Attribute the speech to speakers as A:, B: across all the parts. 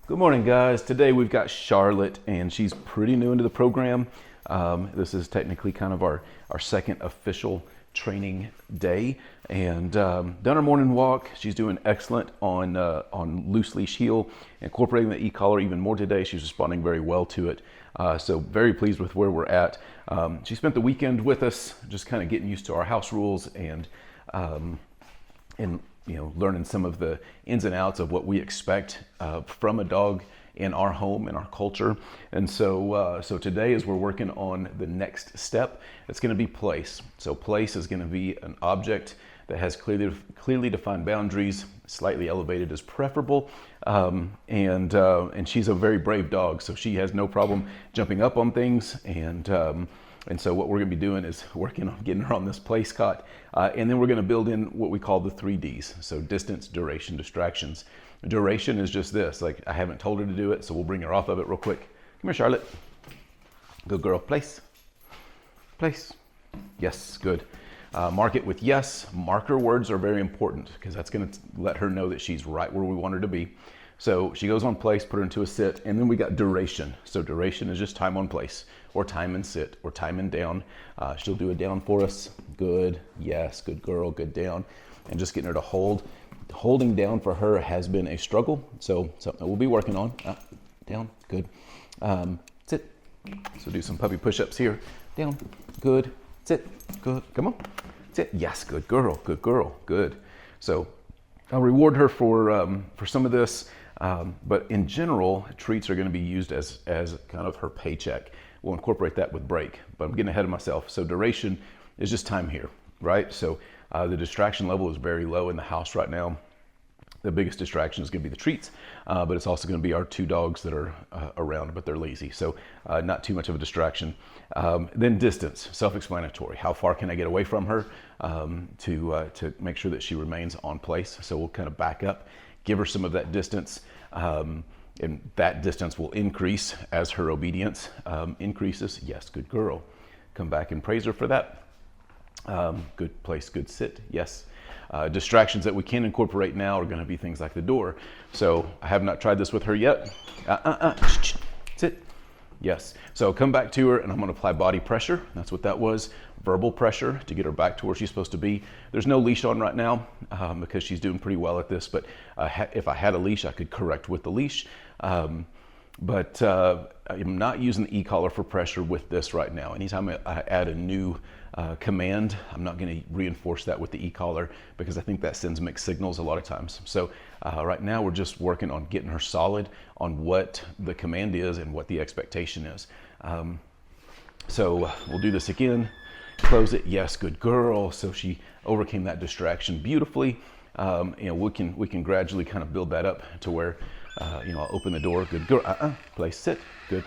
A: Good morning, guys. Today we've got Charlotte, and she's pretty new into the program. This is technically kind of our second official training day, and done her morning walk. She's doing excellent on loose leash heel, incorporating the e-collar even more today. She's responding very well to it. So very pleased with where we're at. She spent the weekend with us, just kind of getting used to our house rules and learning some of the ins and outs of what we expect from a dog in our home, in our culture. And so today, as we're working on the next step, it's going to be place. So place is going to be an object that has clearly defined boundaries. Slightly elevated is preferable, and she's a very brave dog, so she has no problem jumping up on things. And so what we're going to be doing is working on getting her on this place cot. And then we're going to build in what we call the 3Ds. So distance, duration, distractions. Duration is just this. Like, I haven't told her to do it, so we'll bring her off of it real quick. Come here, Charlotte. Good girl. Place. Place. Yes, good. Mark it with yes. Marker words are very important because that's going to let her know that she's right where we want her to be. So she goes on place, put her into a sit, and then we got duration. So duration is just time on place, or time and sit, or time and down. She'll do a down for us. Good, yes, good girl, good down. And just getting her to hold. Holding down for her has been a struggle, so something that we'll be working on. Down, good. Sit. So do some puppy push-ups here. Down, good. Sit, good. Come on. Sit. Yes, good girl, good. So I'll reward her for some of this. But in general, treats are going to be used as kind of her paycheck. We'll incorporate that with break, but I'm getting ahead of myself. So duration is just time here, right? So the distraction level is very low in the house right now. The biggest distraction is going to be the treats, but it's also going to be our two dogs that are around, but they're lazy. So not too much of a distraction. Then distance, self-explanatory. How far can I get away from her to make sure that she remains on place? So we'll kind of back up, give her some of that distance, and that distance will increase as her obedience increases. Yes, good girl. Come back and praise her for that. Good place, good sit. Yes. Distractions that we can incorporate now are going to be things like the door. So I have not tried this with her yet. Sit. Yes. So come back to her, and I'm going to apply body pressure. That's what that was. Verbal pressure to get her back to where she's supposed to be. There's no leash on right now because she's doing pretty well at this. But if I had a leash, I could correct with the leash. But I'm not using the e-collar for pressure with this right now. Anytime I add a new command, I'm not going to reinforce that with the e-collar because I think that sends mixed signals a lot of times. So right now we're just working on getting her solid on what the command is and what the expectation is. So we'll do this again. Close it. Yes, good girl. So she overcame that distraction beautifully. We can gradually kind of build that up to where I'll open the door. Good girl. Place. Sit. Good.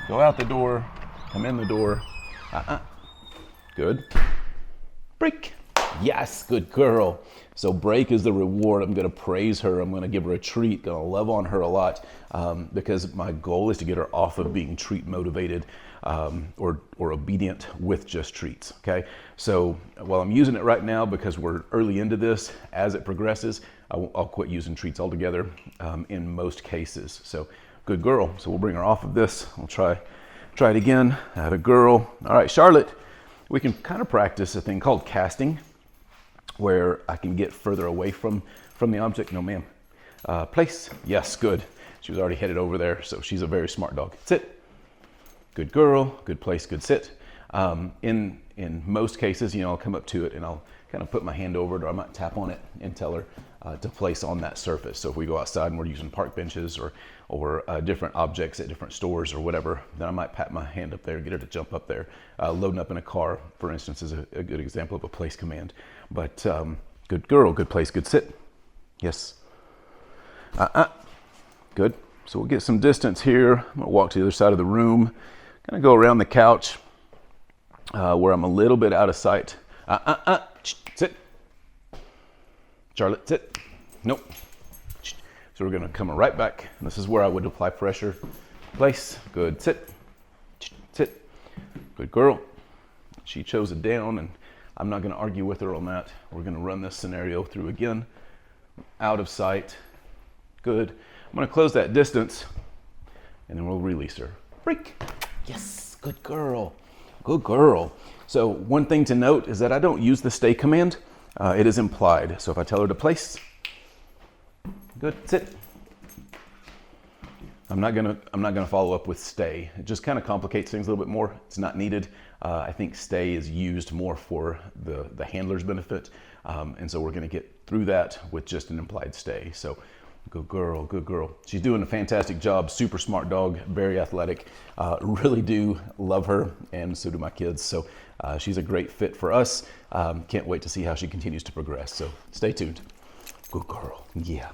A: Go out the door. Come in the door. Good. Break. Yes, good girl. So break is the reward. I'm going to praise her. I'm going to give her a treat. Going to love on her a lot because my goal is to get her off of being treat motivated or obedient with just treats. Okay. So while I'm using it right now because we're early into this, as it progresses, I'll quit using treats altogether in most cases. So good girl. So we'll bring her off of this. We'll try it again. Add a girl. All right, Charlotte, we can kind of practice a thing called casting where I can get further away from the object. No, ma'am. Place. Yes, good. She was already headed over there, so she's a very smart dog. Sit. Good girl. Good place. Good sit. In most cases, I'll come up to it and I'll kind of put my hand over it, or I might tap on it and tell her to place on that surface. So if we go outside and we're using park benches or different objects at different stores or whatever, then I might pat my hand up there, get her to jump up there. Loading up in a car, for instance, is a good example of a place command. But good girl, good place, good sit. Yes. Good. So we'll get some distance here. I'm gonna walk to the other side of the room. Gonna go around the couch where I'm a little bit out of sight. Sit. Charlotte, sit. Nope. So we're going to come right back. This is where I would apply pressure. Place. Good. Sit. Sit. Good girl. She chose it down, and I'm not going to argue with her on that. We're going to run this scenario through again. Out of sight. Good. I'm gonna close that distance and then we'll release her. Break. Yes, good girl. Good girl. So one thing to note is that I don't use the stay command. It is implied. So if I tell her to place, good, sit. I'm not gonna follow up with stay. It just kind of complicates things a little bit more. It's not needed. I think stay is used more for the handler's benefit. And so we're gonna get through that with just an implied stay. So good girl, good girl. She's doing a fantastic job, super smart dog, very athletic. Really do love her, and so do my kids. So she's a great fit for us. Can't wait to see how she continues to progress. So stay tuned. Good girl, yeah.